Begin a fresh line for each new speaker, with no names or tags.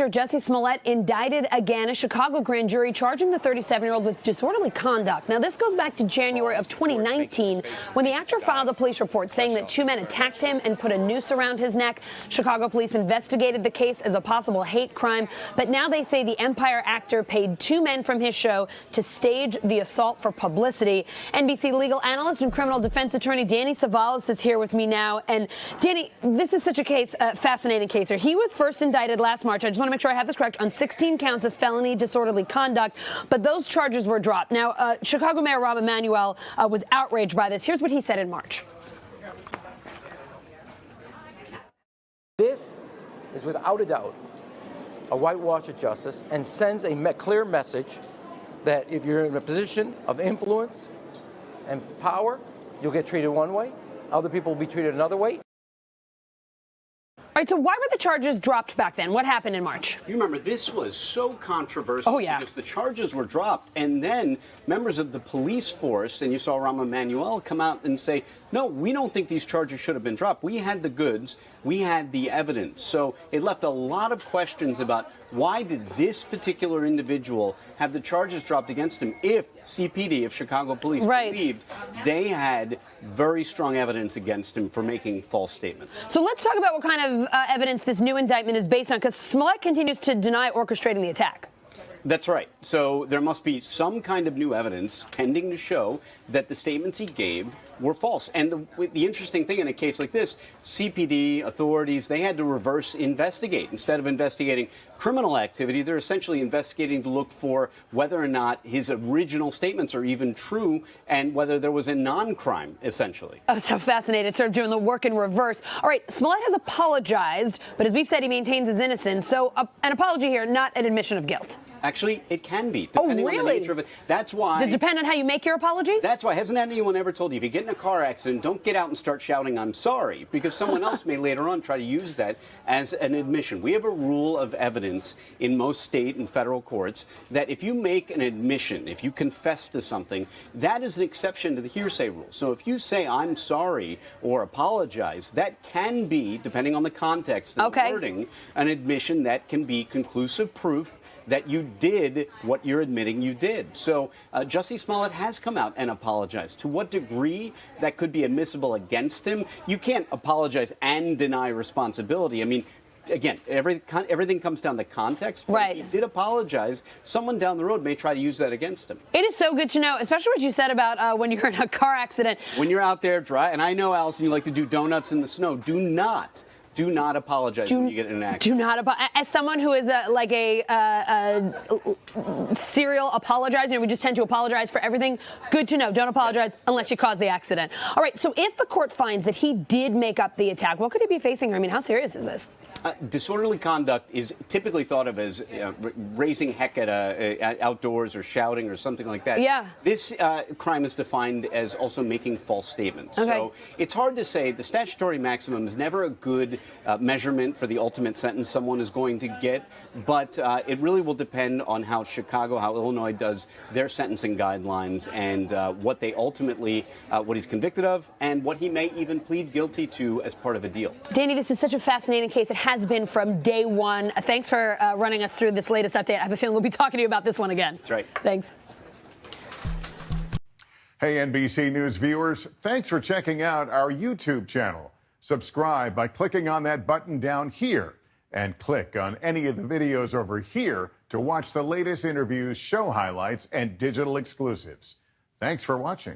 actor Jussie Smollett indicted again. A Chicago grand jury charging the 37-year-old with disorderly conduct. Now, this goes back to January of 2019 when the actor filed a police report saying that two men attacked him and put a noose around his neck. Chicago police investigated the case as a possible hate crime, but now they say the Empire actor paid two men from his show to stage the assault for publicity. NBC legal analyst and criminal defense attorney Danny Cevallos is here with me now. And Danny, this is such a case, fascinating case here. He was first indicted last March. I just want to make sure I have this correct, on 16 counts of felony disorderly conduct, but those charges were dropped. Now, Chicago Mayor Rahm Emanuel was outraged by this. Here's what he said in March.
This is without a doubt a whitewash of justice and sends a clear message that if you're in a position of influence and power, you'll get treated one way, other people will be treated another way.
All right, so why were the charges dropped back then? What happened in March?
You remember, this was so controversial because the charges were dropped, and then members of the police force, and you saw Rahm Emanuel come out and say, no, we don't think these charges should have been dropped. We had the goods. We had the evidence. So it left a lot of questions about why did this particular individual have the charges dropped against him if CPD, if Chicago police believed they had very strong evidence against him for making false statements.
So let's talk about what kind of evidence this new indictment is based on, because Smollett continues to deny orchestrating the attack.
That's right. So there must be some kind of new evidence tending to show that the statements he gave were false. And the interesting thing in a case like this, CPD authorities, they had to reverse investigate. Instead of investigating criminal activity, they're essentially investigating to look for whether or not his original statements are even true and whether there was a non-crime, essentially.
Oh, so fascinated, sort of doing the work in reverse. All right, Smollett has apologized, but as we've said, he maintains his innocence. So an apology here, not an admission of guilt.
Actually, it can be, depending on the nature of it. That's why.
Does it depend on how you make your apology?
That's why. Hasn't anyone ever told you, if you get in a car accident, don't get out and start shouting, I'm sorry, because someone else may later on try to use that as an admission. We have a rule of evidence in most state and federal courts that if you make an admission, if you confess to something, that is an exception to the hearsay rule. So if you say, I'm sorry, or apologize, that can be, depending on the context and the wording, an admission that can be conclusive proof that you did what you're admitting you did. So Jussie Smollett has come out and apologized. To what degree that could be admissible against him? You can't apologize and deny responsibility. I mean, again, everything comes down to context. But if he did apologize, someone down the road may try to use that against him.
It is so good to know, especially what you said about when you're in a car accident.
When you're out there dry, and I know, Allison, you like to do donuts in the snow. Do not apologize when you get in an accident.
Do not apologize. As someone who is like a serial apologizer, we just tend to apologize for everything. Good to know. Don't apologize unless you caused the accident. All right. So if the court finds that he did make up the attack, what could he be facing here? I mean, how serious is this?
Disorderly conduct is typically thought of as raising heck at outdoors or shouting or something like that.
Yeah.
This crime is defined as also making false statements. So it's hard to say. The statutory maximum is never a good measurement for the ultimate sentence someone is going to get, but it really will depend on how Illinois does their sentencing guidelines and what they ultimately, what he's convicted of and what he may even plead guilty to as part of a deal.
Danny, this is such a fascinating case. It has been from day one. Thanks for running us through this latest update. I have a feeling we'll be talking to you about this one again.
That's right.
Thanks.
Hey, NBC News viewers, thanks for checking out our YouTube channel. Subscribe by clicking on that button down here and click on any of the videos over here to watch the latest interviews, show highlights, and digital exclusives. Thanks for watching.